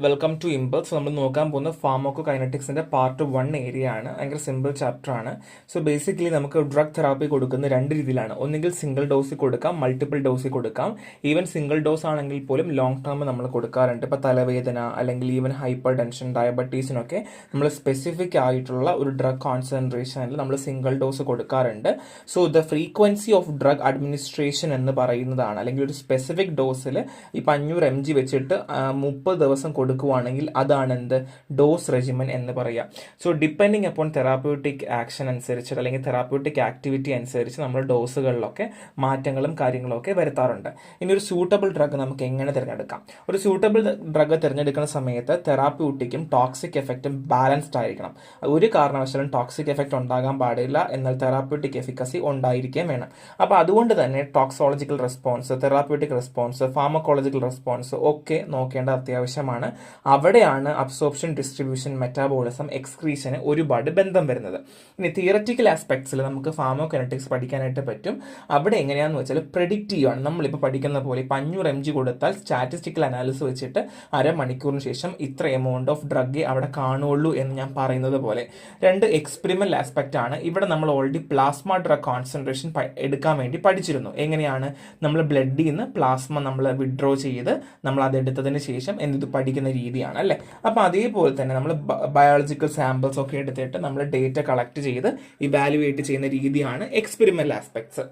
Welcome to impulse. നമ്മൾ നോക്കാൻ പോകുന്ന ഫാർമക്കോകൈനറ്റിക്സിന്റെ പാർട്ട് 1 ഏരിയ ആണ്. ഭയങ്കര സിമ്പിൾ ചാപ്റ്റർ ആണ്. സോ ബേസിക്കലി നമുക്ക് ഡ്രഗ് തെറാപ്പി കൊടുക്കുന്ന രണ്ട് രീതിയിലാണ്. ഒന്നുകിൽ സിംഗിൾ ഡോസിൽ കൊടുക്കാം, മൾട്ടിപ്പിൾ ഡോസിൽ കൊടുക്കാം. ഈവൻ സിംഗിൾ ഡോസ് ആണെങ്കിൽ പോലും ലോങ് ടേം നമ്മൾ കൊടുക്കാറുണ്ട്. ഇപ്പോൾ തലവേദന അല്ലെങ്കിൽ ഈവൻ ഹൈപ്പർ ടെൻഷൻ, ഡയബറ്റീസിനൊക്കെ നമ്മൾ സ്പെസിഫിക് ആയിട്ടുള്ള ഒരു ഡ്രഗ് കോൺസെൻട്രേഷനിൽ നമ്മൾ സിംഗിൾ ഡോസ് കൊടുക്കാറുണ്ട്. So the frequency of drug administration എന്ന് പറയുന്നതാണ്, അല്ലെങ്കിൽ ഒരു സ്പെസിഫിക് ഡോസിൽ ഈ 500 mg വെച്ചിട്ട് 30 ദിവസം കൊടുക്കുകയാണെങ്കിൽ അതാണ് എന്ത് ഡോസ് റെജിമൻ എന്ന് പറയുക. So depending upon therapeutic action അനുസരിച്ച് അല്ലെങ്കിൽ തെറാപ്യൂട്ടിക് ആക്ടിവിറ്റി അനുസരിച്ച് നമ്മൾ ഡോസുകളിലൊക്കെ മാറ്റങ്ങളും കാര്യങ്ങളും ഒക്കെ വരുത്താറുണ്ട്. ഇനി ഒരു സൂട്ടബിൾ ഡ്രഗ് നമുക്ക് എങ്ങനെ തിരഞ്ഞെടുക്കാം? ഒരു സൂട്ടബിൾ ഡ്രഗ് തിരഞ്ഞെടുക്കുന്ന സമയത്ത് തെറാപ്യൂട്ടിക്കും ടോക്സിക് എഫക്റ്റും ബാലൻസ്ഡ് ആയിരിക്കണം. ഒരു കാരണവശാലും ടോക്സിക് എഫക്റ്റ് ഉണ്ടാകാൻ പാടില്ല, എന്നാൽ തെറാപ്യൂട്ടിക് എഫിക്കസി ഉണ്ടായിരിക്കുകയും വേണം. അപ്പോൾ അതുകൊണ്ട് തന്നെ toxicological response, therapeutic response, pharmacological response ഒക്കെ നോക്കേണ്ട അത്യാവശ്യമാണ്. അവിടെയാണ് അബ്സോർപ്ഷൻ, ഡിസ്ട്രിബ്യൂഷൻ, മെറ്റാബോളിസം, എക്സ്ക്രീഷന് ഒരുപാട് ബന്ധം വരുന്നത്. ഇനി തിയററ്റിക്കൽ ആസ്പെക്ട്സിൽ നമുക്ക് ഫാർമക്കോകൈനറ്റിക്സ് പഠിക്കാനായിട്ട് പറ്റും. അവിടെ എങ്ങനെയാണെന്ന് വെച്ചാൽ പ്രെഡിക്റ്റീവ് ആണ്. നമ്മളിപ്പോൾ പഠിക്കുന്ന പോലെ 500 mg കൊടുത്താൽ സ്റ്റാറ്റിസ്റ്റിക്കൽ അനാലിസിസ് വെച്ചിട്ട് അരമണിക്കൂറിന് ശേഷം ഇത്ര എമൗണ്ട് ഓഫ് ഡ്രഗ് അവിടെ കാണുള്ളൂ എന്ന് ഞാൻ പറയുന്നത് പോലെ. രണ്ട് എക്സ്പെരിമെന്റൽ ആസ്പെക്റ്റ് ആണ്. ഇവിടെ നമ്മൾ ഓൾറെഡി പ്ലാസ്മ ഡ്രഗ് കോൺസെൻട്രേഷൻ എടുക്കാൻ വേണ്ടി പഠിച്ചിരുന്നു. എങ്ങനെയാണ് നമ്മൾ ബ്ലഡിൽ നിന്ന് പ്ലാസ്മ നമ്മൾ വിഡ്രോ ചെയ്ത് നമ്മൾ അതെടുത്തതിന് ശേഷം എന്നിത് പഠിക്കുന്ന രീതിയാണ് അല്ലേ. അപ്പോൾ അതേപോലെ തന്നെ നമ്മൾ ബയോളജിക്കൽ സാമ്പിൾസ് ഒക്കെ എടുത്തിട്ട് നമ്മൾ ഡേറ്റ കളക്ട് ചെയ്ത് ഇവാലുവേറ്റ് ചെയ്യുന്ന രീതിയാണ് എക്സ്പെരിമെന്റൽ ആസ്പെക്ട്സ്.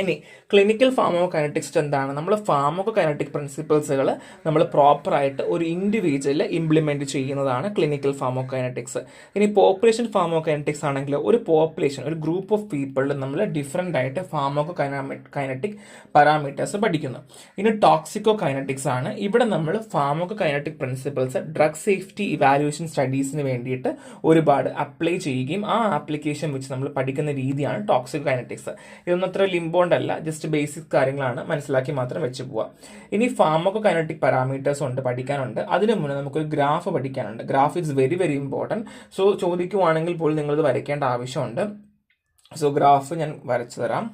ഇനി ക്ലിനിക്കൽ ഫാർമക്കോകൈനറ്റിക്സ് എന്താണ്? നമ്മൾ ഫാർമക്കോകൈനറ്റിക് പ്രിൻസിപ്പിൾസുകൾ നമ്മൾ പ്രോപ്പറായിട്ട് ഒരു ഇൻഡിവിജ്വലിൽ ഇംപ്ലിമെന്റ് ചെയ്യുന്നതാണ് ക്ലിനിക്കൽ ഫാർമക്കോകൈനറ്റിക്സ്. ഇനി പോപ്പുലേഷൻ ഫാർമക്കോകൈനറ്റിക്സ് ആണെങ്കിൽ ഒരു പോപ്പുലേഷൻ, ഒരു ഗ്രൂപ്പ് ഓഫ് പീപ്പിളിൽ നമ്മൾ ഡിഫറെൻ്റ് ആയിട്ട് ഫാർമക്കോകൈനറ്റിക് പാരാമീറ്റേഴ്സ് പഠിക്കുന്നു. ഇനി ടോക്സിക്കോകൈനറ്റിക്സ് ആണ്. ഇവിടെ നമ്മൾ pharmacokinetic principles drug safety evaluation സ്റ്റഡീസിന് വേണ്ടിയിട്ട് ഒരുപാട് അപ്ലൈ ചെയ്യുകയും ആ ആപ്ലിക്കേഷൻ വെച്ച് നമ്മൾ പഠിക്കുന്ന രീതിയാണ് ടോക്സിക്കോകൈനറ്റിക്സ്. ഇതൊന്നും അത്ര ലിംബോ ല്ല, ജസ്റ്റ് ബേസിക് കാര്യങ്ങളാണ്, മനസ്സിലാക്കി മാത്രം വെച്ച് പോവാം. ഇനി ഫാർമക്കോകൈനറ്റിക് പാരാമീറ്റേഴ്സ് ഉണ്ട്, പഠിക്കാനുണ്ട്. അതിനു മുന്നേ നമുക്കൊരു ഗ്രാഫ് പഠിക്കാനുണ്ട്. Graph is very very important. So ചോദിക്കുവാണെങ്കിൽ പോലും നിങ്ങളിത് വരയ്ക്കേണ്ട ആവശ്യമുണ്ട്. സോ ഗ്രാഫ് ഞാൻ വരച്ചു തരാം.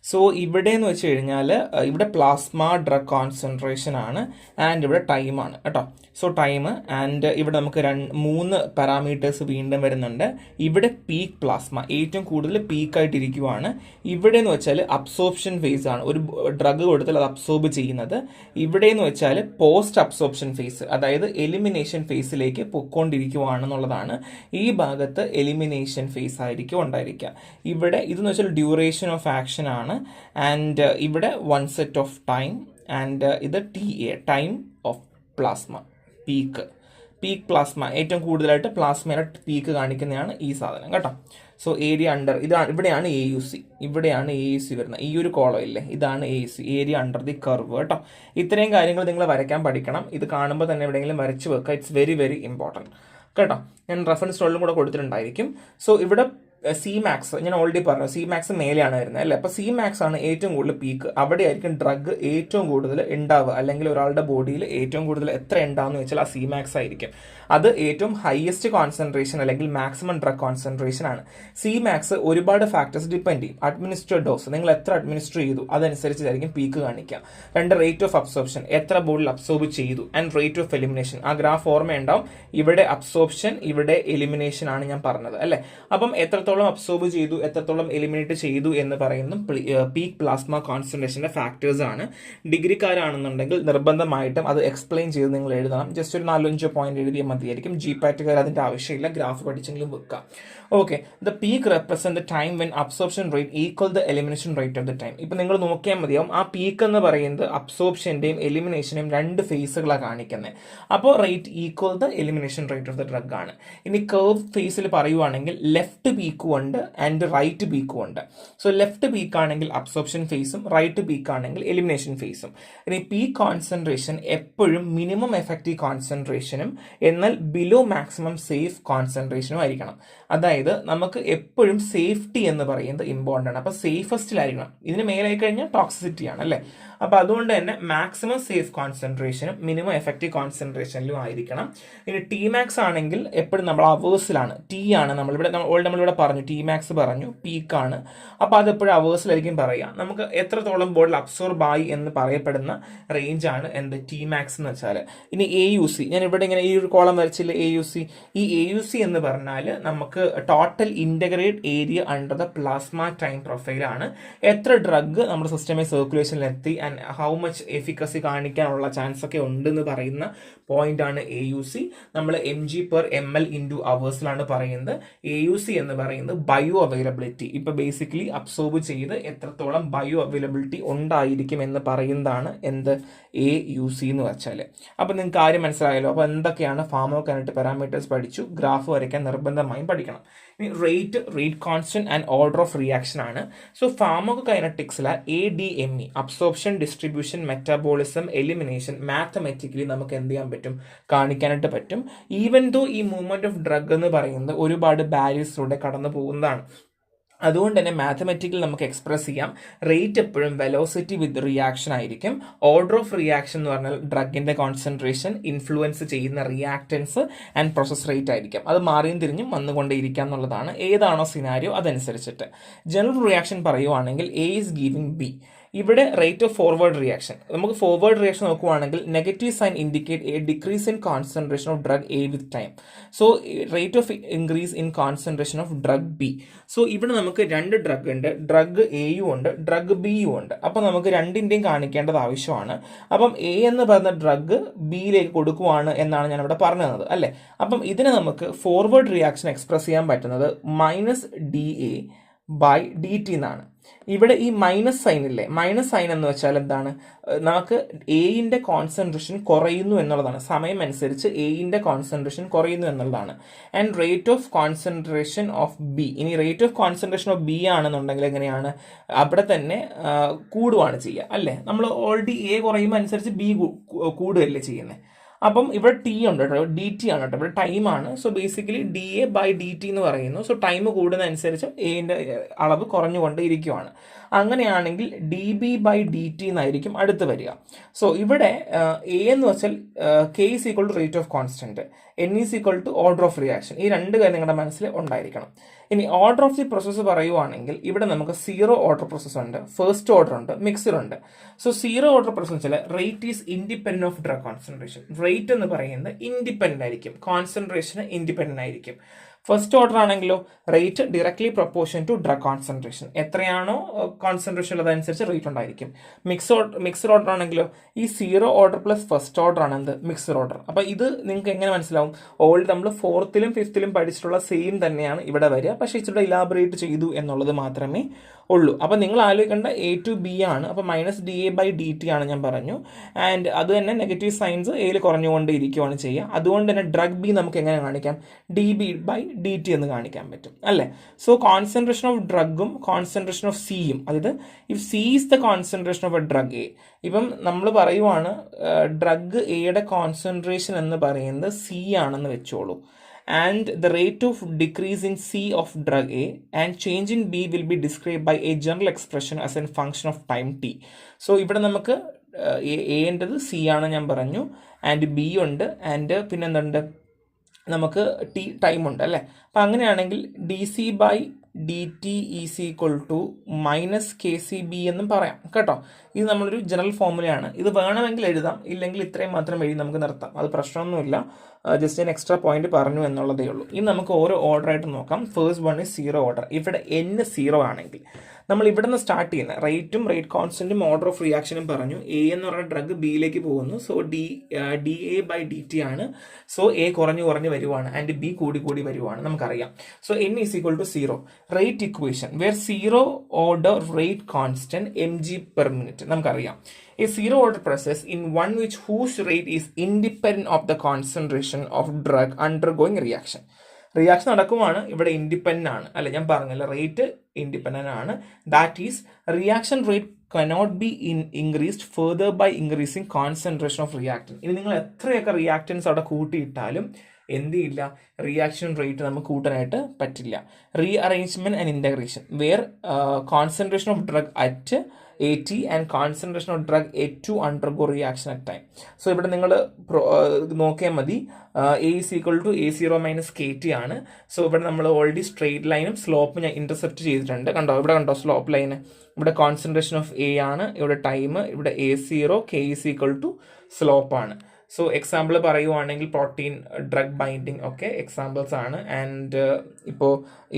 സോ ഇവിടെ എന്ന് വെച്ച് കഴിഞ്ഞാൽ ഇവിടെ പ്ലാസ്മ ഡ്രഗ് കോൺസെൻട്രേഷൻ ആണ് ആൻഡ് ഇവിടെ ടൈമാണ് കേട്ടോ. സോ ടൈം ആൻഡ് ഇവിടെ നമുക്ക് 3 പാരാമീറ്റേഴ്സ് വീണ്ടും വരുന്നുണ്ട്. ഇവിടെ പീക്ക് പ്ലാസ്മ ഏറ്റവും കൂടുതൽ പീക്കായിട്ടിരിക്കുവാണ്. ഇവിടെ എന്ന് വെച്ചാൽ അബ്സോർപ്ഷൻ ഫേസ് ആണ്, ഒരു ഡ്രഗ് കൊടുത്താൽ അത് അബ്സോർബ് ചെയ്യുന്നത്. ഇവിടെ എന്ന് വെച്ചാൽ പോസ്റ്റ് അബ്സോർപ്ഷൻ ഫേസ്, അതായത് എലിമിനേഷൻ ഫേസിലേക്ക് പൊയ്ക്കൊണ്ടിരിക്കുവാണെന്നുള്ളതാണ്. ഈ ഭാഗത്ത് എലിമിനേഷൻ ഫേസ് ആയിരിക്കും ഉണ്ടായിരിക്കുക. ഇവിടെ ഇതെന്ന് വെച്ചാൽ ഡ്യൂറേഷൻ ഓഫ് ആക്ഷൻ ആണ്. ആൻഡ് ഇവിടെ 1 സെറ്റ് ഓഫ് ടൈം ആൻഡ് ഇത് TA, time of plasma, peak plasma. ഏറ്റവും കൂടുതലായിട്ട് പ്ലാസ്മയുടെ പീക്ക് കാണിക്കുന്നതാണ് ഈ സാധനം കേട്ടോ. സോ ഏരിയ അണ്ടർ, ഇതാണ് ഇവിടെയാണ് AUC, ഇവിടെയാണ് AUC വരുന്നത്. ഈ ഒരു കോളം ഇല്ലേ, ഇതാണ് AUC, area under the curve കേട്ടോ. ഇത്രയും കാര്യങ്ങൾ നിങ്ങൾ വരയ്ക്കാൻ പഠിക്കണം. ഇത് കാണുമ്പോൾ തന്നെ എവിടെയെങ്കിലും വരച്ച് വെക്കുക. ഇറ്റ്സ് വെരി വെരി ഇമ്പോർട്ടൻറ്റ് കേട്ടോ. ഞാൻ റെഫറൻസ് നോട്ടിലും കൂടെ കൊടുത്തിട്ടുണ്ടായിരിക്കും. സോ ഇവിടെ Cmax ഞാൻ ഓൾറെഡി പറഞ്ഞു, Cmax മേലെയാണ് വരുന്നത് അല്ലേ. അപ്പോൾ Cmax ആണ് ഏറ്റവും കൂടുതൽ പീക്ക്. അവിടെ ആയിരിക്കും ഡ്രഗ് ഏറ്റവും കൂടുതൽ ഉണ്ടാവുക, അല്ലെങ്കിൽ ഒരാളുടെ ബോഡിയിൽ ഏറ്റവും കൂടുതൽ എത്ര ഉണ്ടാവുമെന്ന് വെച്ചാൽ ആ Cmax ആയിരിക്കും. അത് ഏറ്റവും ഹയസ്റ്റ് കോൺസെൻട്രേഷൻ അല്ലെങ്കിൽ മാക്സിമം ഡ്രഗ് കോൺസെൻട്രേഷൻ ആണ്. Cmax ഒരുപാട് ഫാക്ടേഴ്സ് ഡിപ്പെൻഡ് ചെയ്യും. അഡ്മിനിസ്ട്രേഡ് ഡോസ്, നിങ്ങൾ എത്ര അഡ്മിനിസ്റ്റർ ചെയ്തു അതനുസരിച്ചായിരിക്കും പീക്ക് കാണിക്കുക. 2 റേറ്റ് ഓഫ് അബ്സോർപ്ഷൻ, എത്ര ബോഡിയിൽ അബ്സോർബ് ചെയ്തു, ആൻഡ് റേറ്റ് ഓഫ് എലിമിനേഷൻ. ആ ഗ്രാഫ് ഓർമ്മയുണ്ടാവും. ഇവിടെ അബ്സോർപ്ഷൻ, ഇവിടെ എലിമിനേഷൻ ആണ് ഞാൻ പറഞ്ഞത് അല്ലേ. അപ്പം എത്രത്തോളം അബ്സോർബ് ചെയ്തു, എത്രത്തോളം എലിമിനേറ്റ് ചെയ്തു എന്ന് പറയുന്ന പീക്ക് പ്ലാസ്മ കോൺസെൻട്രേഷന്റെ ഫാക്ടേഴ്സ് ആണ്. ഡിഗ്രിക്കാരാണെന്നുണ്ടെങ്കിൽ നിർബന്ധമായിട്ടും അത് എക്സ്പ്ലെയിൻ ചെയ്ത് നിങ്ങൾ എഴുതണം. ജസ്റ്റ് ഒരു 4-5 പോയിന്റ് എഴുതിയാൽ മതിയായിരിക്കും. GPAT അതിന്റെ ആവശ്യമില്ല, ഗ്രാഫ് പഠിച്ചെങ്കിലും വെക്കാം. Okay, the peak represent the time when absorption rate equal the elimination rate of the time. ഇപ്പൊ നിങ്ങൾ നോക്കിയാൽ മതിയാവും, ആ പീക്ക് എന്ന് പറയുന്നത് അബ്സോർപ്ഷന്റെയും എലിമിനേഷന്റെയും 2 ഫേസുകളാണ് കാണിക്കുന്നത്. അപ്പോൾ rate equal the elimination rate of the drug ആണ്. ഇനി കർവ് ഫേസിൽ പറയുവാണെങ്കിൽ ലെഫ്റ്റ് പീക്കും ഉണ്ട് ആൻഡ് റൈറ്റ് പീക്കും ഉണ്ട്. സോ ലെഫ്റ്റ് പീക്ക് ആണെങ്കിൽ അബ്സോർപ്ഷൻ ഫേസും റൈറ്റ് പീക്ക് ആണെങ്കിൽ എലിമിനേഷൻ ഫേസും. ഇനി പീക്ക് കോൺസെൻട്രേഷൻ എപ്പോഴും മിനിമം എഫക്റ്റീവ് കോൺസെൻട്രേഷനും എന്നാൽ ബിലോ മാക്സിമം സേഫ് കോൺസെൻട്രേഷനും ആയിരിക്കണം. അതായത് നമുക്ക് എപ്പോഴും സേഫ്റ്റി എന്ന് പറയുന്നത് ഇമ്പോർട്ടൻ്റ് ആണ്. അപ്പോൾ സേഫസ്റ്റിലായിരിക്കണം. ഇതിന് മേലായി കഴിഞ്ഞാൽ ടോക്സിസിറ്റി ആണ് അല്ലേ. അപ്പോൾ അതുകൊണ്ട് തന്നെ മാക്സിമം സേഫ് കോൺസെൻട്രേഷനും മിനിമം എഫക്റ്റീവ് കോൺസെൻട്രേഷനിലും ആയിരിക്കണം. ഇനി ടി മാക്സ് ആണെങ്കിൽ എപ്പോഴും നമ്മൾ അവേഴ്സിലാണ്. ടി ആണ് നമ്മളിവിടെ പറഞ്ഞു, ടി മാക്സ് പറഞ്ഞു, പീക്കാണ്. അപ്പോൾ അതെപ്പോഴും അവേഴ്സിലായിരിക്കും പറയുക. നമുക്ക് എത്രത്തോളം ബോഡിയിൽ അബ്സോർബ് ആയി എന്ന് പറയപ്പെടുന്ന റേഞ്ചാണ് എന്ത് ടി മാക്സ് എന്ന് വെച്ചാൽ. ഇനി എ യു സി, ഞാൻ ഇവിടെ ഇങ്ങനെ ഈ ഒരു കോളം വരച്ചില്ല, എ യു സി. ഈ എ യു സി എന്ന് പറഞ്ഞാൽ നമുക്ക് total integrate area under the plasma time പ്രൊഫൈലാണ്. എത്ര ഡ്രഗ് നമ്മുടെ സിസ്റ്റമിൽ സർക്കുലേഷനിൽ എത്തി ആൻഡ് ഹൗ മച്ച് എഫിക്കസി കാണിക്കാനുള്ള ചാൻസ് ഒക്കെ ഉണ്ടെന്ന് പറയുന്ന പോയിന്റ് ആണ് എ യു സി. നമ്മൾ mg/ml ഇൻറ്റു അവേഴ്സിലാണ് പറയുന്നത്. എ യു സി എന്ന് പറയുന്നത് ബയോ അവൈലബിലിറ്റി. ഇപ്പൊ ബേസിക്കലി അബ്സോർബ് ചെയ്ത് എത്രത്തോളം ബയോ അവൈലബിലിറ്റി ഉണ്ടായിരിക്കും എന്ന് പറയുന്നതാണ് എന്ത് എ യു സി എന്ന് വെച്ചാൽ. അപ്പൊ നിങ്ങൾക്ക് കാര്യം മനസ്സിലായല്ലോ. അപ്പൊ എന്തൊക്കെയാണ് ഫാർമോകൈനറ്റിക് പാരാമീറ്റേഴ്സ് പഠിച്ചു. ഗ്രാഫ് വരയ്ക്കാൻ നിർബന്ധമായും പഠിക്കണം. ഇനി rate constant and order of reaction ആണ്. സോ ഫാർമോകൈനറ്റിക്സിലെ ADME, absorption, distribution, metabolism, elimination, mathematically നമുക്ക് എന്ത് ചെയ്യാൻ പറ്റും, കാണിക്കാനായിട്ട് പറ്റും. ഈവൻ ദോ ഈ മൂവ്മെന്റ് ഓഫ് ഡ്രഗ് എന്ന് പറയുന്നത് ഒരുപാട് ബാരിയേഴ്സിലൂടെ കടന്നു പോകുന്നതാണ്. അതുകൊണ്ട് തന്നെ മാത്തമാറ്റിക്കൽ നമുക്ക് എക്സ്പ്രസ് ചെയ്യാം. റേറ്റ് എപ്പോഴും വെലോസിറ്റി വിത്ത് റിയാക്ഷൻ ആയിരിക്കും. ഓർഡർ ഓഫ് റിയാക്ഷൻ എന്ന് പറഞ്ഞാൽ ഡ്രഗിന്റെ കോൺസെൻട്രേഷൻ ഇൻഫ്ലുവൻസ് ചെയ്യുന്ന റിയാക്ടൻസ് ആൻഡ് പ്രോസസ് റേറ്റ് ആയിരിക്കും. അത് മാറിയും തിരിഞ്ഞും വന്നുകൊണ്ടേയിരിക്കാം എന്നുള്ളതാണ്. ഏതാണോ സിനാരിയോ അതനുസരിച്ചിട്ട്. ജനറൽ റിയാക്ഷൻ പറയുവാണെങ്കിൽ എ ഈസ് ഗീവിംഗ് ബി. ഇവിടെ റേറ്റ് ഓഫ് ഫോർവേഡ് റിയാക്ഷൻ, നമുക്ക് ഫോർവേഡ് റിയാക്ഷൻ നോക്കുവാണെങ്കിൽ negative sign indicate a decrease in concentration of drug A with time. So rate of increase in concentration of drug B. So ഇവിടെ നമുക്ക് രണ്ട് drug ഉണ്ട്, drug എയും ഉണ്ട്, drug ബിയും ഉണ്ട്. അപ്പം നമുക്ക് രണ്ടിൻ്റെയും കാണിക്കേണ്ടത് ആവശ്യമാണ്. അപ്പം എ എന്ന് പറയുന്ന ഡ്രഗ് ബിയിലേക്ക് കൊടുക്കുവാണ് എന്നാണ് ഞാൻ ഇവിടെ പറഞ്ഞു തന്നത് അല്ലേ. അപ്പം ഇതിനെ നമുക്ക് ഫോർവേഡ് റിയാക്ഷൻ എക്സ്പ്രസ് ചെയ്യാൻ പറ്റുന്നത് -dA/dt എന്നാണ്. ഇവിടെ ഈ മൈനസ് സൈൻ ഇല്ലേ, മൈനസ് സൈൻ എന്ന് വെച്ചാൽ എന്താണ്, നമുക്ക് എയുടെ കോൺസെൻട്രേഷൻ കുറയുന്നു എന്നുള്ളതാണ്. സമയം അനുസരിച്ച് എയുടെ കോൺസെൻട്രേഷൻ കുറയുന്നു എന്നുള്ളതാണ്. And rate of concentration of B, ഇനി rate of concentration of B ആണെന്നുണ്ടെങ്കിൽ എങ്ങനെയാണ്, അവിടെ തന്നെ കൂടുകയാണ് ചെയ്യുക അല്ലേ. നമ്മൾ ഓൾറെഡി എ കുറയുമ്പോൾ അനുസരിച്ച് ബി കൂടുകയല്ലേ ചെയ്യുന്നത്. അപ്പം ഇവിടെ ടി ഉണ്ട് കേട്ടോ, DT ആണ് കേട്ടോ, ഇവിടെ ടൈമാണ്. സോ ബേസിക്കലി dA/dt എന്ന് പറയുന്നു. സോ ടൈം കൂടുന്നതനുസരിച്ച് എന്റെ അളവ് കുറഞ്ഞുകൊണ്ട് ഇരിക്കുവാണ്. അങ്ങനെയാണെങ്കിൽ dB/dt എന്നായിരിക്കും അടുത്ത് വരിക. സോ ഇവിടെ എ എന്ന് വെച്ചാൽ K is equal to rate of constant, N is equal to order of reaction. ഈ രണ്ട് കാര്യം നിങ്ങളുടെ മനസ്സിൽ ഉണ്ടായിരിക്കണം. ഇനി ഓർഡർ ഓഫ് ദി പ്രോസസ്സ് പറയുവാണെങ്കിൽ ഇവിടെ നമുക്ക് 0 ഓർഡർ പ്രോസസ് ഉണ്ട്, ഫസ്റ്റ് ഓർഡർ ഉണ്ട്, മിക്സർ ഉണ്ട്. സോ 0 ഓർഡർ പ്രോസസ്സിൽ rate is independent of drug concentration. Rate എന്ന് പറയുന്നത് ഇൻഡിപെൻഡന്റ് ആയിരിക്കും, കോൺസെൻട്രേഷൻ ഇൻഡിപെൻഡന്റ് ആയിരിക്കും. ഫസ്റ്റ് ഓർഡർ ആണെങ്കിലോ rate directly proportion to drug concentration. എത്രയാണോ കോൺസെൻട്രേഷൻ ഉള്ളതനുസരിച്ച് റേറ്റ് ഉണ്ടായിരിക്കും. മിക്സർ ഓർഡർ ആണെങ്കിലോ ഈ 0 ഓർഡർ പ്ലസ് ഫസ്റ്റ് ഓർഡർ ആണ് എന്ത്, മിക്സർ ഓർഡർ. അപ്പൊ ഇത് നിങ്ങൾക്ക് എങ്ങനെ മനസ്സിലാവും, ഓൾറെഡി നമ്മൾ 4th-ലും 5th-ലും പഠിച്ചിട്ടുള്ള സെയിം തന്നെയാണ് ഇവിടെ വരിക, പക്ഷേ ഇച്ചിരി ഇലാബറേറ്റ് ചെയ്തു എന്നുള്ളത് മാത്രമേ ഉള്ളൂ. അപ്പൊ നിങ്ങൾ ആലോചിക്കേണ്ട A to B ആണ്. അപ്പൊ -dA/dt ആണ് ഞാൻ പറഞ്ഞു. ആൻഡ് അത് തന്നെ നെഗറ്റീവ് സൈൻസ് എയിൽ കുറഞ്ഞുകൊണ്ട് ഇരിക്കുവാണ് ചെയ്യുക. അതുകൊണ്ട് തന്നെ ഡ്രഗ് ബി നമുക്ക് എങ്ങനെ കാണിക്കാം, dB/dt എന്ന് കാണിക്കാൻ പറ്റും അല്ലേ. സോ കോൺസെൻട്രേഷൻ ഓഫ് ഡ്രഗും കോൺസെൻട്രേഷൻ ഓഫ് സിയും, അതായത് if C is the concentration of a drug A, ഇപ്പം നമ്മൾ പറയുവാണ് ഡ്രഗ് എയുടെ കോൺസെൻട്രേഷൻ എന്ന് പറയുന്നത് സി ആണെന്ന് വെച്ചോളൂ. And the rate of decrease in C of drug A and change in B will be described by a general expression as a function of time t. So ഇവിടെ നമുക്ക് എൻ്റെത് C ആണ് ഞാൻ പറഞ്ഞു, ആൻഡ് ബി ഉണ്ട്, and പിന്നെ എന്തുണ്ട്, നമുക്ക് ടി ടൈം ഉണ്ട് അല്ലേ. അപ്പം അങ്ങനെയാണെങ്കിൽ dC/dt is equal to -KCB എന്നും പറയാം കേട്ടോ. ഇത് നമ്മളൊരു ജനറൽ ഫോർമുലയാണ്. ഇത് വേണമെങ്കിൽ എഴുതാം, ഇല്ലെങ്കിൽ ഇത്രയും മാത്രം എഴുതി നമുക്ക് നിർത്താം, അത് പ്രശ്നമൊന്നുമില്ല. ജസ്റ്റ് ഞാൻ എക്സ്ട്രാ പോയിന്റ് പറഞ്ഞു എന്നുള്ളതേ ഉള്ളൂ. ഇനി നമുക്ക് ഓരോ ഓർഡർ ആയിട്ട് നോക്കാം. First one is 0 order. ഇവിടെ N 0 ആണെങ്കിൽ നമ്മൾ ഇവിടെ നിന്ന് സ്റ്റാർട്ട് ചെയ്യുന്നത് റേറ്റും റേറ്റ് കോൺസ്റ്റന്റും ഓർഡർ ഓഫ് റിയാക്ഷനും പറഞ്ഞു. എ എന്ന് പറയുന്ന ഡ്രഗ് ബിയിലേക്ക് പോകുന്നു. സോ dA/dt ആണ്. സോ എ കുറഞ്ഞു വരുവാണ് ആൻഡ് ബി കൂടി വരുവാണ് നമുക്കറിയാം. So N is equal to 0. Rate equation where 0 order rate constant mg/minute നമുക്കറിയാം. A 0 order process in one which whose rate is independent of the concentration of drug undergoing reaction. Reaction നടക്കുവാണ്, ഇവിടെ independent ആണ് അല്ലെ, ഞാൻ പറഞ്ഞല്ലോ rate independent ആണ്. That is reaction rate cannot be increased further by increasing concentration of reactant. ഇനി നിങ്ങൾ എത്രയൊക്കെ റിയാക്റ്റൻസ് അവിടെ കൂട്ടിയിട്ടാലും എന്ത് ചെയ്യില്ല, റിയാക്ഷൻ റേറ്റ് നമുക്ക് കൂട്ടാനായിട്ട് പറ്റില്ല. Rearrangement and integration where concentration of drug at AT and concentration of drug A2 undergo reaction at time. So ഇവിടെ നിങ്ങൾ നോക്കിയാൽ മതി, A is equal to A0 minus KT ആണ്. സോ ഇവിടെ നമ്മൾ ഓൾറെഡി സ്ട്രെയിറ്റ് ലൈനും സ്ലോപ്പും ഞാൻ ഇന്റർസെപ്റ്റ് ചെയ്തിട്ടുണ്ട്. കണ്ടോ, ഇവിടെ കണ്ടോ സ്ലോപ്പ് ലൈന്. ഇവിടെ കോൺസെൻട്രേഷൻ ഓഫ് A ആണ്, ഇവിടെ ടൈം, ഇവിടെ A0, K is equal to slope ആണ്. സോ എക്സാമ്പിൾ പറയുവാണെങ്കിൽ പ്രോട്ടീൻ ഡ്രഗ് ബൈൻഡിങ് ഒക്കെ എക്സാമ്പിൾസ് ആണ്. ആൻഡ് ഇപ്പോൾ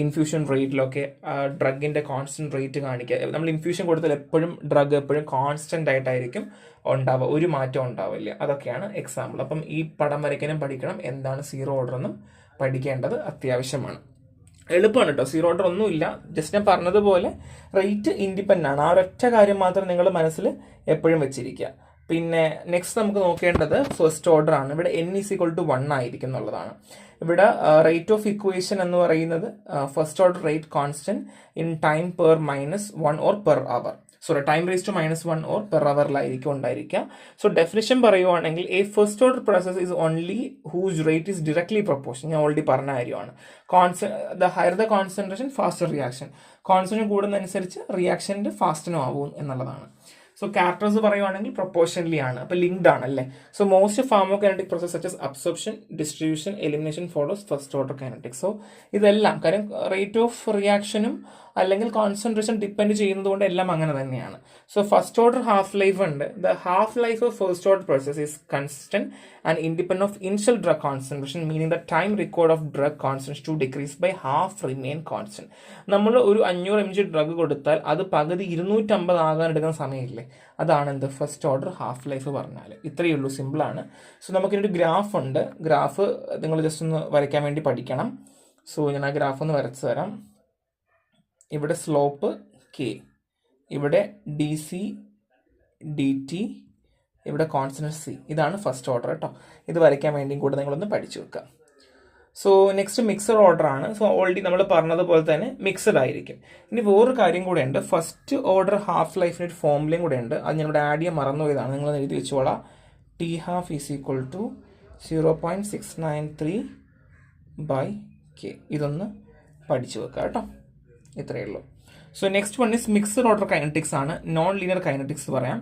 ഇൻഫ്യൂഷൻ റേറ്റിലൊക്കെ ഡ്രഗിൻ്റെ കോൺസ്റ്റന്റ് റേറ്റ് കാണിക്കുക. നമ്മൾ ഇൻഫ്യൂഷൻ കൊടുത്താൽ എപ്പോഴും ഡ്രഗ് എപ്പോഴും കോൺസ്റ്റന്റ് ആയിട്ടായിരിക്കും ഉണ്ടാവുക, ഒരു മാറ്റം ഉണ്ടാവില്ല. അതൊക്കെയാണ് എക്സാമ്പിൾ. അപ്പം ഈ പടം വരയ്ക്കാനും പഠിക്കണം, എന്താണ് സീറോ ഓർഡർ എന്നും പഠിക്കേണ്ടത് അത്യാവശ്യമാണ്. എളുപ്പമാണ് കേട്ടോ, സീറോ ഓർഡർ ഒന്നുമില്ല. ജസ്റ്റ് ഞാൻ പറഞ്ഞതുപോലെ റേറ്റ് ഇൻഡിപെൻഡൻ്റ് ആണ്. ആ ഒരൊറ്റ കാര്യം മാത്രം നിങ്ങൾ മനസ്സിൽ എപ്പോഴും വെച്ചിരിക്കുക. പിന്നെ നെക്സ്റ്റ് നമുക്ക് നോക്കേണ്ടത് ഫസ്റ്റ് ഓർഡർ ആണ്. ഇവിടെ n ഈസ് ഈക്വൽ ടു 1 ആയിരിക്കും എന്നുള്ളതാണ്. ഇവിടെ റേറ്റ് ഓഫ് ഇക്വേഷൻ എന്ന് പറയുന്നത് first order rate constant in time per -1 or per hour. Sorry, time raise to -1 or per അവറിലായിരിക്കും ഉണ്ടായിരിക്കുക. സോ ഡെഫിനിഷൻ പറയുവാണെങ്കിൽ a first order process is only whose rate is directly proportion. ഞാൻ already പറഞ്ഞ കാര്യമാണ്. The higher the concentration faster reaction. Concentration കൂടുന്നതനുസരിച്ച് റിയാക്ഷൻ്റെ ഫാസ്റ്റനും ആവും എന്നുള്ളതാണ്. സോ ക്യാരക്ടേഴ്സ് പറയുവാണെങ്കിൽ പ്രൊപ്പോർഷനലി ആണ്, അപ്പോൾ ലിങ്ക്ഡ് ആണ് അല്ലേ. So most pharmacokinetic process such as absorption, distribution, elimination follows first order kinetics. So ഇതെല്ലാം കാര്യം റേറ്റ് ഓഫ് റിയാക്ഷനും അല്ലെങ്കിൽ കോൺസെൻട്രേഷൻ ഡിപ്പെൻഡ് ചെയ്യുന്നത് കൊണ്ട് എല്ലാം അങ്ങനെ തന്നെയാണ്. So first order half life ഉണ്ട്. The half life of first order process is constant and independent of initial drug concentration, meaning the time required of drug concentration to decrease by half remain constant. നമ്മൾ ഒരു 500 mg drug കൊടുത്താൽ അത് പകുതി 250 ആകാൻ എടുക്കുന്ന സമയമില്ലേ, അതാണ് എന്ത് ഫസ്റ്റ് ഓർഡർ ഹാഫ് ലൈഫ് പറഞ്ഞാൽ. ഇത്രയേ ഉള്ളൂ, സിമ്പിളാണ്. സോ നമുക്കിനൊരു ഗ്രാഫ് ഉണ്ട്. ഗ്രാഫ് നിങ്ങൾ ജസ്റ്റ് ഒന്ന് വരയ്ക്കാൻ വേണ്ടി പഠിക്കണം. സോ ഞാൻ ആ ഗ്രാഫ് ഒന്ന് വരച്ചു തരാം. ഇവിടെ സ്ലോപ്പ് K, ഇവിടെ DC DT, ഇവിടെ കോൺസ്റ്റന്റ് C. ഇതാണ് ഫസ്റ്റ് ഓർഡർ കേട്ടോ. ഇത് വരയ്ക്കാൻ വേണ്ടിയും കൂടെ നിങ്ങളൊന്ന് പഠിച്ചു വെക്കുക. സോ നെക്സ്റ്റ് മിക്സഡ് ഓർഡർ ആണ്. സോ ഓൾറെഡി നമ്മൾ പറഞ്ഞതുപോലെ തന്നെ മിക്സഡ് ആയിരിക്കും. ഇനി വേറൊരു കാര്യം കൂടെ ഉണ്ട്, ഫസ്റ്റ് ഓർഡർ ഹാഫ് ലൈഫിന് ഒരു ഫോമുലയും കൂടെ ഉണ്ട്. അത് ഞാനിവിടെ ആഡ് ചെയ്യാൻ മറന്നുപോയതാണ്, നിങ്ങൾ എഴുതി വെച്ചോളാം. T12 is equal to 0.693/K. ഇതൊന്ന് പഠിച്ചു വെക്കുക കേട്ടോ. ഇത്രയേ ഉള്ളൂ. So next one is mixed order kinetics ആണ്. നോൺ ലീനിയർ കൈനറ്റിക്സ് പറയാം.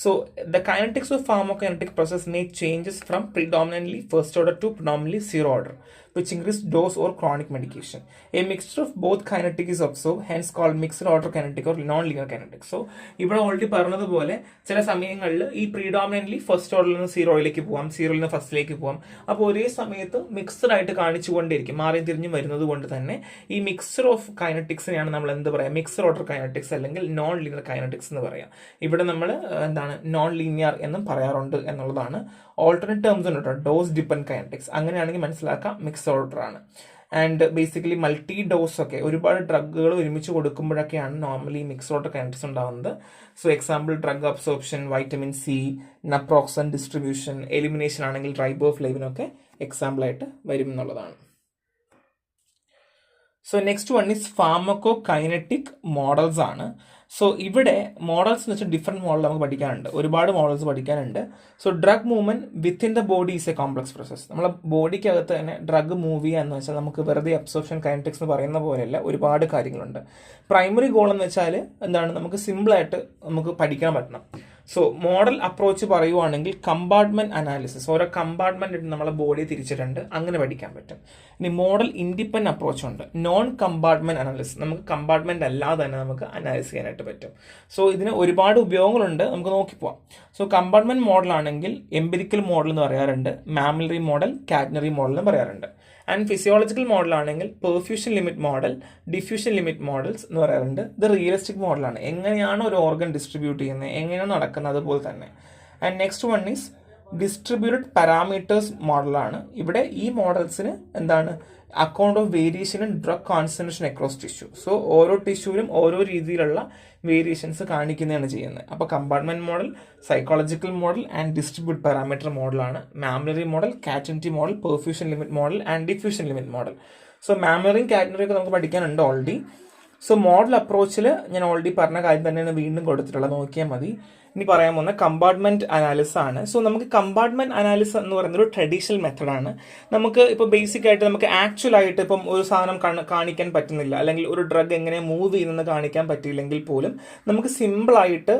So the kinetics of pharmacokinetic process make changes from predominantly first order to predominantly zero order, which increase dose or chronic medication. A mixture of both kinetic is observed, hence called mixed order kinetic or non-linear kinetic. So ഇവിടെ already പറഞ്ഞതുപോലെ ചില സമയങ്ങളിൽ ഈ പ്രീഡോമിനന്റ്ലി first ഓർഡറിൽ നിന്ന് സീറോയിലേക്ക് പോവാം, സീറോയിൽ നിന്ന് ഫസ്റ്റിലേക്ക് പോവാം. അപ്പോൾ ഒരേ സമയത്ത് മിക്സഡ് ആയിട്ട് കാണിച്ചുകൊണ്ടിരിക്കും, മാറിയും തിരിഞ്ഞും വരുന്നത് കൊണ്ട് തന്നെ ഈ മിക്സർ ഓഫ് കൈനറ്റിക്സിനെയാണ് നമ്മൾ എന്ത് പറയാം, മിക്സഡ് ഓർഡർ കൈനറ്റിക്സ് അല്ലെങ്കിൽ നോൺ ലീനിയർ കൈനറ്റിക്സ് എന്ന് പറയാം. ഇവിടെ നമ്മൾ എന്താണ് നോൺ ലീനിയർ എന്നും പറയാറുണ്ട് എന്നുള്ളതാണ്. ഓൾട്ടർനേറ്റ് ടേംസ് ഉണ്ട് കേട്ടോ, ഡോസ് ഡിപ്പെൻഡ് കൈനറ്റിക്സ്. അങ്ങനെയാണെങ്കിൽ മനസ്സിലാക്കാം മിക്സ് ഓർഡർ ആണ്. ആൻഡ് ബേസിക്കലി മൾട്ടി ഡോസ് ഒക്കെ ഒരുപാട് ഡ്രഗുകൾ ഒരുമിച്ച് കൊടുക്കുമ്പോഴൊക്കെയാണ് നോർമലി മിക്സ് ഓർഡർ കൈനറ്റിക്സ് ഉണ്ടാകുന്നത്. So example drug absorption, vitamin C, naproxen distribution, elimination ആണെങ്കിൽ റൈബോഫ്ലേവിനൊക്കെ എക്സാമ്പിൾ ആയിട്ട് വരും എന്നുള്ളതാണ്. So next one is pharmacokinetic models ആണ്. സോ ഇവിടെ മോഡൽസ് എന്ന് വെച്ചാൽ ഡിഫറെൻറ്റ് മോഡൽ നമുക്ക് പഠിക്കാനുണ്ട്, ഒരുപാട് മോഡൽസ് പഠിക്കാനുണ്ട്. So drug movement within the body is a complex process. നമ്മളെ ബോഡിക്കകത്ത് തന്നെ ഡ്രഗ് മൂവ് ചെയ്യുക എന്ന് വെച്ചാൽ നമുക്ക് വെറുതെ അബ്സോർപ്ഷൻ കൈനറ്റിക്സ് എന്ന് പറയുന്ന പോലെയല്ല, ഒരുപാട് കാര്യങ്ങളുണ്ട്. പ്രൈമറി ഗോൾ എന്ന് വെച്ചാൽ എന്താണ്, നമുക്ക് സിമ്പിളായിട്ട് നമുക്ക് പഠിക്കാൻ പറ്റണം. സോ മോഡൽ അപ്രോച്ച് പറയുവാണെങ്കിൽ കമ്പാർട്ട്മെന്റ് അനാലിസിസ്, ഓരോ കമ്പാർട്ട്മെന്റ് നമ്മളെ ബോഡി തിരിച്ചിട്ടുണ്ട്, അങ്ങനെ പഠിക്കാൻ പറ്റും. ഇനി മോഡൽ ഇൻഡിപെൻഡന്റ് അപ്രോച്ച് ഉണ്ട്, നോൺ കമ്പാർട്ട്മെന്റ് അനാലിസിസ്, നമുക്ക് കമ്പാർട്ട്മെന്റ് അല്ലാതെ തന്നെ നമുക്ക് അനാലിസ് ചെയ്യാനായിട്ട് പറ്റും. സോ ഇതിന് ഒരുപാട് ഉപയോഗങ്ങളുണ്ട്, നമുക്ക് നോക്കിപ്പോവാം. സോ കമ്പാർട്ട്മെന്റ് മോഡൽ ആണെങ്കിൽ എംപിരിക്കൽ മോഡൽ എന്ന് പറയാറുണ്ട്, മാമിലറി മോഡൽ, കാറ്റനറി മോഡൽ എന്ന് പറയാറുണ്ട്. ആൻഡ് ഫിസിയോളജിക്കൽ മോഡൽ ആണെങ്കിൽ perfusion limit model, diffusion limit models എന്ന് പറയാറുണ്ട്. ഇത് റിയലിസ്റ്റിക് മോഡലാണ്, എങ്ങനെയാണ് ഒരു ഓർഗൻ ഡിസ്ട്രിബ്യൂട്ട് ചെയ്യുന്നത്, എങ്ങനെയാണ് നടക്കുന്നത് അതുപോലെ തന്നെ. And next one is distributed parameters മോഡലാണ്. ഇവിടെ ഈ മോഡൽസിന് എന്താണ് account of variation in drug concentration across tissue. So ഓരോ ടിഷ്യൂവിലും ഓരോ രീതിയിലുള്ള വേരിയേഷൻസ് കാണിക്കുന്നതാണ് ചെയ്യുന്നത്. അപ്പോൾ compartment model, psychological model and distribute parameter മോഡലാണ്. Mammillary model, catenary model, perfusion limit model and diffusion limit model. So മാമിലറിയും കാറ്റനറിയും ഒക്കെ നമുക്ക് പഠിക്കാനുണ്ട് ഓൾറെഡി. സോ മോഡൽ അപ്രോച്ചിൽ ഞാൻ ഓൾറെഡി പറഞ്ഞ കാര്യം തന്നെയാണ് വീണ്ടും കൊടുത്തിട്ടുള്ളത്, നോക്കിയാൽ മതി. ഇനി പറയാൻ പോകുന്ന കമ്പാർട്ട്മെന്റ് അനാലിസിസ് ആണ്. സോ നമുക്ക് കമ്പാർട്ട്മെന്റ് അനാലിസിസ് എന്ന് പറയുന്ന ഒരു ട്രഡീഷണൽ മെത്തഡാണ്. നമുക്ക് ഇപ്പോൾ ബേസിക് ആയിട്ട് നമുക്ക് ആക്ച്വൽ ആയിട്ട് ഇപ്പം ഒരു സാധനം കാണിക്കാൻ പറ്റുന്നില്ല, അല്ലെങ്കിൽ ഒരു ഡ്രഗ് എങ്ങനെ മൂവ് ചെയ്യുന്നെന്ന് കാണിക്കാൻ പറ്റിയില്ലെങ്കിൽ പോലും നമുക്ക് സിമ്പിൾ ആയിട്ട്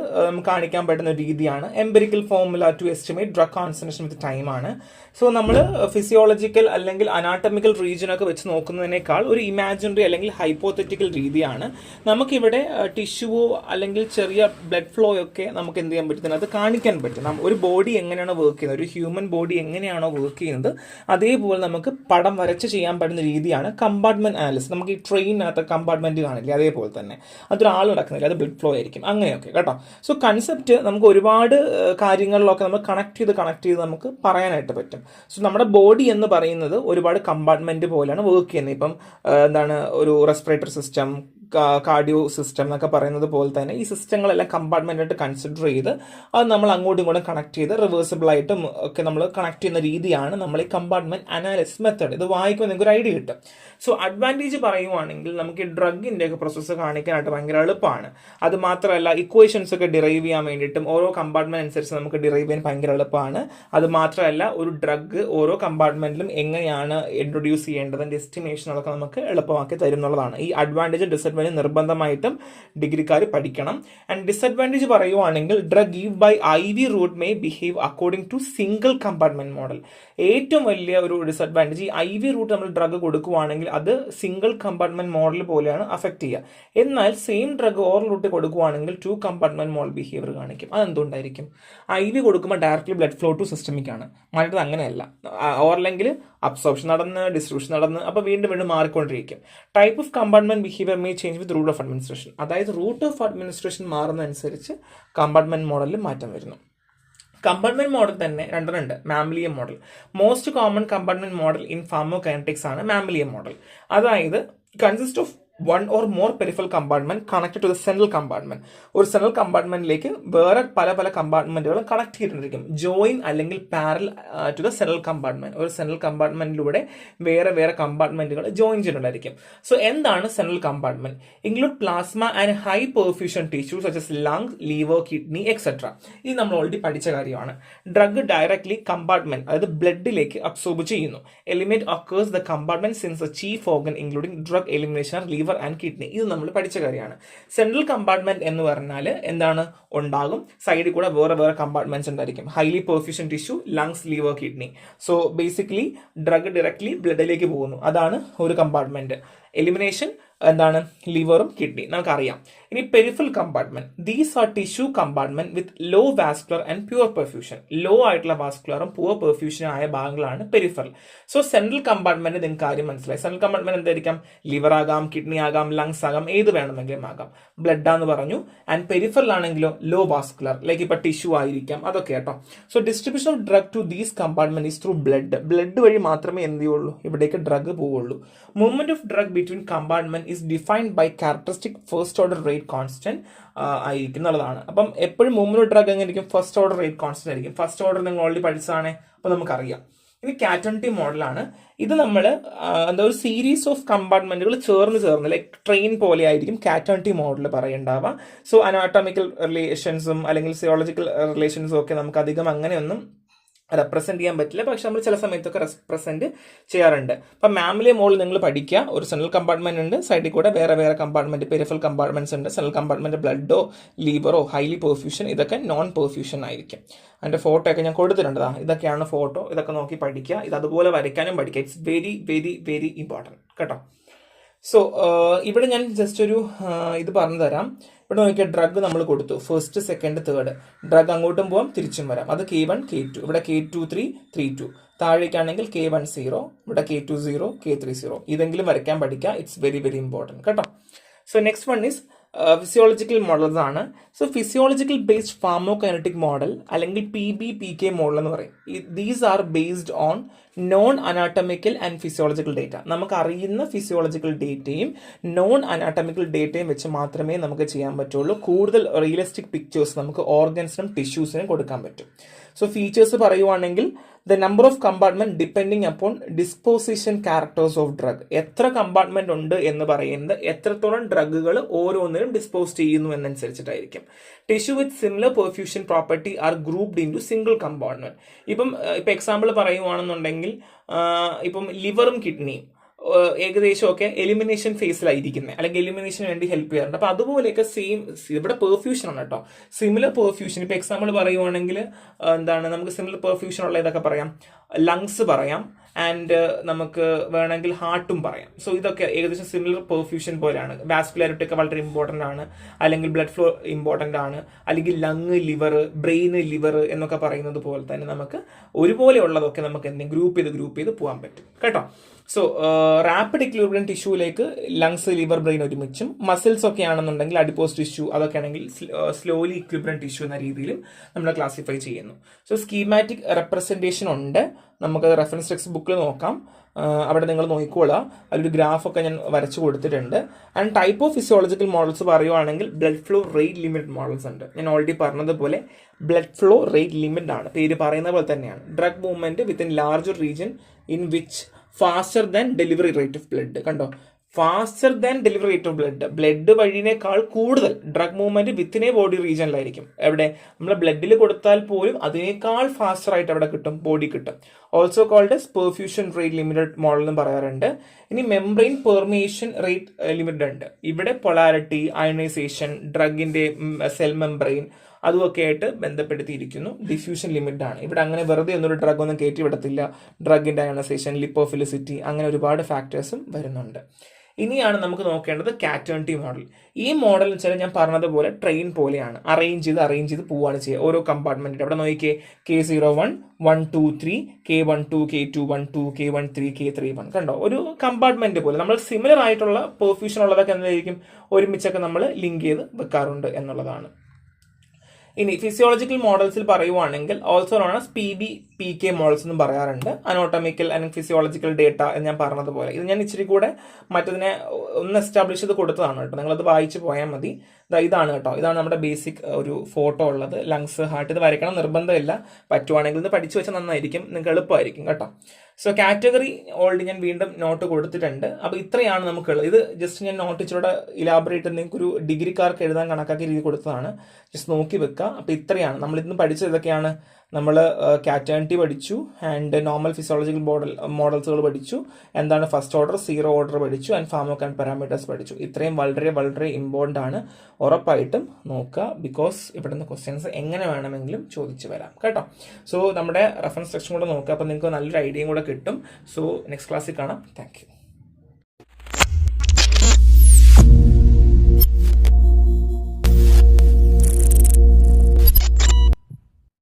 കാണിക്കാൻ പറ്റുന്ന രീതിയാണ് empirical formula to estimate drug concentration with time ആണ്. സോ നമ്മൾ ഫിസിയോളജിക്കൽ അല്ലെങ്കിൽ അനാട്ടമിക്കൽ റീജിയനൊക്കെ വെച്ച് നോക്കുന്നതിനേക്കാൾ ഒരു ഇമാജിനറി അല്ലെങ്കിൽ ഹൈപ്പോത്തറ്റിക്കൽ രീതിയാണ്. നമുക്കിവിടെ ടിഷ്യൂവോ അല്ലെങ്കിൽ ചെറിയ ബ്ലഡ് ഫ്ലോ ഒക്കെ നമുക്ക് എന്ത് ചെയ്യാൻ പറ്റുന്നത്, അത് കാണിക്കാൻ പറ്റും. ഒരു ബോഡി എങ്ങനെയാണോ വർക്ക് ചെയ്യുന്നത്, ഒരു ഹ്യൂമൻ ബോഡി എങ്ങനെയാണോ വർക്ക് ചെയ്യുന്നത്, അതേപോലെ നമുക്ക് പടം വരച്ച് ചെയ്യാൻ പറ്റുന്ന രീതിയാണ് കമ്പാർട്ട്മെന്റ് അനാലിസിസ്. നമുക്ക് ഈ ട്രെയിനകത്ത് കമ്പാർട്ട്മെന്റ് കാണില്ലേ, അതേപോലെ തന്നെ അതൊരാൾ നടക്കുന്നില്ല, അത് ബ്ലഡ് ഫ്ലോ ആയിരിക്കും, അങ്ങനെയൊക്കെ കേട്ടോ. സോ കൺസെപ്റ്റ് നമുക്ക് ഒരുപാട് കാര്യങ്ങളിലൊക്കെ നമ്മൾ കണക്ട് ചെയ്ത് നമുക്ക് പറയാനായിട്ട് പറ്റും. സോ നമ്മുടെ ബോഡി എന്ന് പറയുന്നത് ഒരുപാട് കമ്പാർട്ട്മെന്റ് പോലെയാണ് വർക്ക് ചെയ്യുന്നത്. ഇപ്പം എന്താണ് ഒരു റെസ്പിറേറ്ററി സിസ്റ്റം, കാർഡിയോ സിസ്റ്റം എന്നൊക്കെ പറയുന്നത് പോലെ തന്നെ ഈ സിസ്റ്റങ്ങളെല്ലാം കമ്പാർട്ട്മെന്റായിട്ട് കൺസിഡർ ചെയ്ത് അത് നമ്മൾ അങ്ങോട്ടും ഇങ്ങോട്ടും കണക്ട് ചെയ്ത് റിവേഴ്സിബിൾ ആയിട്ടും ഒക്കെ നമ്മൾ കണക്ട് ചെയ്യുന്ന രീതിയാണ് നമ്മൾ ഈ കമ്പാർട്ട്മെന്റ് അനാലിസിസ് മെത്തേഡ്. ഇത് വായിക്കുമ്പോൾ നിങ്ങൾക്ക് ഒരു ഐഡിയ കിട്ടും. സോ അഡ്വാൻറ്റേജ് പറയുവാണെങ്കിൽ നമുക്ക് ഈ ഡ്രഗിന്റെ ഒക്കെ പ്രോസസ്സ് കാണിക്കാനായിട്ട് ഭയങ്കര എളുപ്പമാണ്. അത് മാത്രമല്ല ഇക്വേഷൻസ് ഒക്കെ ഡിറൈവ് ചെയ്യാൻ വേണ്ടിയിട്ടും ഓരോ കമ്പാർട്ട്മെന്റ് അനുസരിച്ച് നമുക്ക് ഡിറൈവ് ചെയ്യാൻ ഭയങ്കര എളുപ്പമാണ്. അത് മാത്രമല്ല ഒരു ഡ്രഗ് ഓരോ കമ്പാർട്ട്മെന്റിലും എങ്ങനെയാണ് ഇൻട്രൊഡ്യൂസ് ചെയ്യേണ്ടത്, എസ്റ്റിമേഷൻ അതൊക്കെ നമുക്ക് എളുപ്പമാക്കി തരുന്നുള്ളതാണ്. ഈ അഡ്വാൻറ്റേജ് ഡിസഡ്വാൻറ്റേജ് നിർബന്ധമായിട്ടും ഡിഗ്രിക്കാർ പഠിക്കണം. ആൻഡ് ഡിസഡ്വാൻറ്റേജ് പറയുവാണെങ്കിൽ drug give by IV route may behave according to single compartment model. ഏറ്റവും വലിയ ഒരു ഡിസഡ്വാൻറ്റേജ്, ഈ IV റൂട്ട് നമ്മൾ ഡ്രഗ് കൊടുക്കുവാണെങ്കിൽ അത് സിംഗിൾ കമ്പാർട്ട്മെന്റ് മോഡൽ പോലെയാണ് അഫക്ട് ചെയ്യുക. എന്നാൽ സെയിം ഡ്രഗ് ഓറൽ റൂട്ട് കൊടുക്കുവാണെങ്കിൽ 2 കമ്പാർട്ട്മെന്റ് മോഡൽ ബിഹേവിയർ കാണിക്കും. അതെന്തുകൊണ്ടായിരിക്കും? IV കൊടുക്കുമ്പോൾ directly blood flow to systemic ആണ്, മറ്റത് അങ്ങനെയല്ല. ഓറലെങ്കിൽ അബ്സോർപ്ഷൻ നടന്ന് ഡിസ്ട്രിബ്യൂഷൻ നടന്ന് അപ്പോൾ വീണ്ടും മാറിക്കൊണ്ടിരിക്കും. Type of compartment behaviour may change with route of administration. അതായത് റൂട്ട് ഓഫ് അഡ്മിനിസ്ട്രേഷൻ മാറുന്നതനുസരിച്ച് കമ്പാർട്ട്മെന്റ് മോഡലിൽ മാറ്റം വരുന്നു. കമ്പാർട്ട്മെന്റ് മോഡൽ തന്നെ രണ്ടെണ്ണമുണ്ട്. Mammillary model, most common compartment model in pharmacokinetics ആണ് മാംലിയം മോഡൽ. അതായത് consist of 1 or more peripheral compartment connected to the central compartment. ഒരു സെൻട്രൽ കമ്പാർട്ട്മെന്റിലേക്ക് വേറെ പല പല കമ്പാർട്ട്മെന്റുകൾ കണക്ട് ചെയ്തിട്ടുണ്ടായിരിക്കും. ജോയിൻ അല്ലെങ്കിൽ parallel to the central compartment. ഒരു സെൻട്രൽ കമ്പാർട്ട്മെന്റിലൂടെ വേറെ വേറെ കമ്പാർട്ട്മെന്റുകൾ ജോയിൻ ചെയ്തിട്ടുണ്ടായിരിക്കും. സോ എന്താണ് central compartment? Include plasma and high perfusion tissue such as lungs, liver, kidney etcetera. ഇത് നമ്മൾ ഓൾറെഡി പഠിച്ച കാര്യമാണ്. ഡ്രഗ് ഡയറക്ട്ലി കമ്പാർട്ട്മെന്റ്, അതായത് ബ്ലഡിലേക്ക് അബ്സോർബ് ചെയ്യുന്നു. Eliminate occurs the compartment since a chief organ including drug elimination, liver and kidney. ഇത് നമ്മൾ പഠിച്ച കാര്യമാണ്. സെൻട്രൽ കമ്പാർട്ട്മെന്റ് എന്ന് പറഞ്ഞാൽ എന്താണ് ഉണ്ടാകും? സൈഡിൽ കൂടെ വേറെ വേറെ കമ്പാർട്ട്മെന്റ്സ് ഉണ്ടായിരിക്കും. Highly perfusion tissue, lungs, liver, kidney. So basically drug directly ബ്ലഡിലേക്ക് പോകുന്നു, അതാണ് ഒരു കമ്പാർട്ട്മെന്റ്. എലിമിനേഷൻ എന്താണ്? ലിവറും കിഡ്നി നമുക്കറിയാം. ഇനി peripheral compartment, these are tissue compartment with low vascular and poor perfusion. Low ആയിട്ടുള്ള വാസ്കുലറും പുവർ പെർഫ്യൂഷൻ ആയ ഭാഗങ്ങളാണ് പെരിഫറൽ. സോ സെൻട്രൽ കമ്പാർട്ട്മെന്റ് നിങ്ങൾക്ക് കാര്യം മനസ്സിലായി. സെൻട്രൽ കമ്പാർട്ട്മെന്റ് എന്തായിരിക്കാം? ലിവർ ആകാം, കിഡ്നി ആകാം, ലങ്സ് ആകാം, ഏത് വേണമെങ്കിലും ആകാം. ബ്ലഡ് ആണെന്ന് പറഞ്ഞു. ആൻഡ് പെരിഫറൽ ആണെങ്കിലോ ലോ വാസ്കുലർ, ലൈക്ക് ഇപ്പൊ ടിഷ്യൂ ആയിരിക്കാം, അതൊക്കെ കേട്ടോ. So distribution of drug to these compartment is through blood. Blood വഴി മാത്രമേ എന്ത് ചെയ്യുള്ളൂ? ഇവിടേക്ക് ഡ്രഗ് പോവുള്ളൂ. Movement of drug between compartment is defined by characteristic first order rate constant ആയിരിക്കും എന്നുള്ളതാണ്. അപ്പം എപ്പോഴും മൂവ്മെന്റ് ഓഫ് ഡ്രഗ് എങ്ങനെയായിരിക്കും? ഫസ്റ്റ് ഓർഡർ റേറ്റ് കോൺസ്റ്റന്റ് ആയിരിക്കും. ഫസ്റ്റ് ഓർഡർ നിങ്ങൾ ഓൾറെഡി പഠിച്ചതാണ്, അപ്പോൾ നമുക്കറിയാം. ഇനി കാറ്റോണിറ്റി മോഡലാണ്. ഇത് നമ്മൾ എന്താ ഒരു സീരീസ് ഓഫ് കമ്പാർട്ട്മെന്റുകൾ ചേർന്ന് ലൈക്ക് ട്രെയിൻ പോലെ ആയിരിക്കും കാറ്റോണിറ്റി മോഡൽ പറയണ്ടാവുക. സോ അനാട്ടോമിക്കൽ റിലേഷൻസും അല്ലെങ്കിൽ സിയോളജിക്കൽ റിലേഷൻസും ഒക്കെ നമുക്ക് അധികം അങ്ങനെയൊന്നും റെപ്രസെന്റ് ചെയ്യാൻ പറ്റില്ല, പക്ഷെ നമ്മൾ ചില സമയത്തൊക്കെ റെപ്രസെന്റ് ചെയ്യാറുണ്ട്. അപ്പം മാംലിയം മോഡൽ നിങ്ങൾ പഠിക്കുക. ഒരു സെൻട്രൽ കമ്പാർട്ട്മെന്റ് ഉണ്ട്, സൈഡിൽ കൂടെ വേറെ വേറെ കമ്പാർട്ട്മെന്റ് പെരിഫറൽ കമ്പാർട്ട്മെന്റ്സ് ഉണ്ട്. സെൻട്രൽ കമ്പാർട്ട്മെന്റ് ബ്ലഡോ ലിവറോ ഹൈലി പെർഫ്യൂഷൻ, ഇതൊക്കെ നോൺ പെർഫ്യൂഷൻ ആയിരിക്കും. അതിന്റെ ഫോട്ടോ ഒക്കെ ഞാൻ കൊടുത്തിട്ടുണ്ട്. ഇതൊക്കെയാണ് ഫോട്ടോ. ഇതൊക്കെ നോക്കി പഠിക്കുക. ഇത് അതുപോലെ വരയ്ക്കാനും പഠിക്കുക. It's very very very important കേട്ടോ. സോ ഇവിടെ ഞാൻ ജസ്റ്റ് ഒരു ഇത് പറഞ്ഞു തരാം. ഇവിടെ നോക്കിയാൽ ഡ്രഗ് നമ്മൾ കൊടുത്തു, ഫസ്റ്റ്, സെക്കൻഡ്, തേർഡ്. ഡ്രഗ് അങ്ങോട്ടും പോവാം, തിരിച്ചും വരാം. അത് K1, K2. ഇവിടെ K23, 32. താഴേക്കാണെങ്കിൽ K1 0, ഇവിടെ K2 0, K3 0. ഇതെങ്കിലും വരയ്ക്കാൻ പഠിക്കുക. ഇറ്റ്സ് വെരി വെരി ഇമ്പോർട്ടൻറ്റ് കേട്ടോ. So next one is physiological models ആണ്. സോ ഫിസിയോളജിക്കൽ ബേസ്ഡ് ഫാർമോകൈനറ്റിക് മോഡൽ അല്ലെങ്കിൽ PBPK മോഡൽ എന്ന് പറയും. These are based on non anatomical and physiological data. നമുക്ക് അറിയുന്ന ഫിസിയോളജിക്കൽ ഡേറ്റയും നോൺ അനാട്ടമിക്കൽ ഡേറ്റയും വെച്ച് മാത്രമേ നമുക്ക് ചെയ്യാൻ പറ്റുള്ളൂ. കൂടുതൽ റിയലിസ്റ്റിക് പിക്ചേഴ്സ് നമുക്ക് ഓർഗൻസിനും ടിഷ്യൂസിനും കൊടുക്കാൻ പറ്റും. സോ ഫീച്ചേഴ്സ് പറയുവാണെങ്കിൽ the number of compartment depending upon disposition characters of drug. എത്ര കമ്പാർട്ട്മെന്റ് ഉണ്ട് എന്ന് പറയുന്നത് എത്രത്തോളം ഡ്രഗുകൾ ഓരോന്നിനും ഡിസ്പോസ് ചെയ്യുന്നു എന്നനുസരിച്ചിട്ടായിരിക്കും. Tissue with similar perfusion property are grouped into single compartment. ഇപ്പം എക്സാമ്പിൾ പറയുവാണെന്നുണ്ടെങ്കിൽ ഇപ്പം ലിവറും കിഡ്നിയും ഏകദേശം ഒക്കെ എലിമിനേഷൻ ഫേസിലായിരിക്കുന്നത്, അല്ലെങ്കിൽ എലിമിനേഷന് വേണ്ടി ഹെൽപ്പ് ചെയ്യാറുണ്ട്. അപ്പൊ അതുപോലെയൊക്കെ സെയിം ഇവിടെ പെർഫ്യൂഷൻ ആണ് കേട്ടോ, സിമിലർ പെർഫ്യൂഷൻ. ഇപ്പൊ എക്സാമ്പിൾ പറയുവാണെങ്കിൽ നമുക്ക് സിമിലർ പെർഫ്യൂഷൻ ഉള്ള ഇതൊക്കെ പറയാം, ലങ്സ് പറയാം, ആൻഡ് നമുക്ക് വേണമെങ്കിൽ ഹാർട്ടും പറയാം. സോ ഇതൊക്കെ ഏകദേശം സിമിലർ പെർഫ്യൂഷൻ പോലെയാണ്. വാസ്കുലാരിറ്റി ഒക്കെ വളരെ ഇമ്പോർട്ടൻ്റ് ആണ്, അല്ലെങ്കിൽ ബ്ലഡ് ഫ്ലോ ഇമ്പോർട്ടൻ്റ് ആണ്, അല്ലെങ്കിൽ ലങ് ലിവർ, ബ്രെയിൻ ലിവർ എന്നൊക്കെ പറയുന്നത് പോലെ തന്നെ നമുക്ക് ഒരുപോലെ ഉള്ളതൊക്കെ നമുക്ക് എന്തെങ്കിലും ഗ്രൂപ്പ് ചെയ്ത് പോകാൻ പറ്റും കേട്ടോ. സോ റാപ്പിഡ് ഇക്വിലിബ്രിയം ടിഷ്യൂലേക്ക് ലങ്സ്, ലിവർ, ബ്രെയിൻ ഒരുമിച്ചും, മസിൽസ് ഒക്കെ ആണെന്നുണ്ടെങ്കിൽ അഡിപ്പോസ് ടിഷ്യൂ, അതൊക്കെ ആണെങ്കിൽ സ്ലോലി ഇക്വിലിബ്രിയം ടിഷ്യൂ എന്ന രീതിയിലും നമ്മൾ ക്ലാസിഫൈ ചെയ്യുന്നു. സോ സ്കീമാറ്റിക് റെപ്രസെന്റേഷൻ ഉണ്ട്, നമുക്ക് റെഫറൻസ് ടെക്സ്റ്റ് ബുക്കിൽ നോക്കാം, അവിടെ നിങ്ങൾ നോക്കിക്കോളുക. അതിലൊരു ഗ്രാഫൊക്കെ ഞാൻ വരച്ചു കൊടുത്തിട്ടുണ്ട്. And type of physiological models പറയുവാണെങ്കിൽ blood flow rate limit models ഉണ്ട്. ഞാൻ ഓൾറെഡി പറഞ്ഞതുപോലെ ബ്ലഡ് ഫ്ലോ റേറ്റ് ലിമിറ്റ് ആണ്, പേര് പറയുന്ന പോലെ തന്നെയാണ്. Drug movement within larger region in which faster than delivery rate of blood. കണ്ടോ, faster than delivery rate of blood വഴിനേക്കാൾ കൂടുതൽ drug movement within a body റീജിയനിലായിരിക്കും. എവിടെ നമ്മൾ ബ്ലഡിൽ കൊടുത്താൽ പോലും അതിനേക്കാൾ ഫാസ്റ്റർ ആയിട്ട് അവിടെ കിട്ടും, ബോഡി കിട്ടും. Also called as perfusion rate limited model എന്ന് പറയാറുണ്ട്. ഇനി മെംബ്രെയിൻ പെർമിയേഷൻ റേറ്റ് ലിമിറ്റഡ് ഉണ്ട്. ഇവിടെ പൊളാരിറ്റി, അയണൈസേഷൻ, ഡ്രഗിന്റെ സെൽ മെംബ്രെയിൻ അതുമൊക്കെ ആയിട്ട് ബന്ധപ്പെടുത്തിയിരിക്കുന്നു. ഡിഫ്യൂഷൻ ലിമിറ്റ് ആണ്. ഇവിടെ അങ്ങനെ വെറുതെ ഒന്നൊരു ഡ്രഗ് ഒന്നും കയറ്റി വിടത്തില്ല. ഡ്രഗിന്റെ അയണൈസേഷൻ, ലിപ്പോഫിലിസിറ്റി, അങ്ങനെ ഒരുപാട് ഫാക്ടേഴ്സും വരുന്നുണ്ട്. ഇനിയാണ് നമുക്ക് നോക്കേണ്ടത് കാറ്റേണിറ്റി മോഡൽ. ഈ മോഡൽ എന്ന് വെച്ചാൽ ഞാൻ പറഞ്ഞതുപോലെ ട്രെയിൻ പോലെയാണ്, അറേഞ്ച് ചെയ്ത് പോവുകയാണ് ചെയ്യുക ഓരോ കമ്പാർട്ട്മെന്റിൽ. അവിടെ നോക്കിയേ, K01, 1, 2, 3, K12, K2, 1, 2, K13, K31. കണ്ടോ, ഒരു കമ്പാർട്ട്മെന്റ് പോലെ. നമ്മൾ സിമിലർ ആയിട്ടുള്ള പെർഫ്യൂഷൻ ഉള്ളതൊക്കെ എന്തായിരിക്കും ഒരുമിച്ചൊക്കെ നമ്മൾ ലിങ്ക് ചെയ്ത് വെക്കാറുണ്ട് എന്നുള്ളതാണ്. ഇനി ഫിസിയോളജിക്കൽ മോഡൽസിൽ പറയുവാണെങ്കിൽ also known as PBPK models എന്നും പറയാറുണ്ട്. അനോട്ടമിക്കൽ ആൻഡ് ഫിസിയോളജിക്കൽ ഡേറ്റ എന്ന് ഞാൻ പറഞ്ഞതുപോലെ. ഇത് ഞാൻ ഇച്ചിരി കൂടെ മറ്റതിനെ ഒന്ന് എസ്റ്റാബ്ലിഷ് ചെയ്ത് കൊടുത്തതാണ് കേട്ടോ, നിങ്ങളത് വായിച്ചു പോയാൽ മതി. ഇതാണ് കേട്ടോ, ഇതാണ് നമ്മുടെ ബേസിക് ഒരു ഫോട്ടോ ഉള്ളത്. ലങ്സ്, ഹാർട്ട്, ഇത് വരയ്ക്കണം നിർബന്ധമില്ല, പറ്റുവാണെങ്കിൽ ഇത് പഠിച്ചു വെച്ചാൽ നന്നായിരിക്കും, നിങ്ങൾക്ക് എളുപ്പമായിരിക്കും കേട്ടോ. സോ കാറ്റഗറി ഓൾറെഡി ഞാൻ വീണ്ടും നോട്ട് കൊടുത്തിട്ടുണ്ട്. അപ്പോൾ ഇത്രയാണ് നമുക്കുള്ളത്. ഇത് ജസ്റ്റ് ഞാൻ നോട്ട് ഇച്ചിലൂടെ ഇലാബറേറ്റ് നിങ്ങൾക്ക് ഒരു ഡിഗ്രിക്കാർക്ക് എഴുതാൻ കണക്കാക്കിയ രീതി കൊടുത്തതാണ്, ജസ്റ്റ് നോക്കി വെക്കുക. അപ്പോൾ ഇത്രയാണ് നമ്മളിന്ന് പഠിച്ചത്. ഇതൊക്കെയാണ് നമ്മൾ കാറ്റേണിറ്റി പഠിച്ചു, ആൻഡ് നോർമൽ ഫിസിയോളജിക്കൽ മോഡൽസുകൾ പഠിച്ചു, എന്താണ് ഫസ്റ്റ് ഓർഡർ, സീറോ ഓർഡർ പഠിച്ചു, ആൻഡ് ഫാർമോക് ആൻഡ് പാരാമീറ്റേഴ്സ് പഠിച്ചു. ഇത്രയും വളരെ വളരെ ഇമ്പോർട്ടൻ്റ് ആണ്, ഉറപ്പായിട്ടും നോക്കുക. ബിക്കോസ് ഇവിടുന്ന് ക്വസ്റ്റ്യൻസ് എങ്ങനെ വേണമെങ്കിലും ചോദിച്ചു വരാം കേട്ടോ. സോ നമ്മുടെ റെഫറൻസ് സെക്ഷൻ കൂടെ നോക്കുക, അപ്പോൾ നിങ്ങൾക്ക് നല്ലൊരു ഐഡിയയും കൂടെ കിട്ടും. സോ നെക്സ്റ്റ് ക്ലാസ്സിൽ കാണാം. Thank you.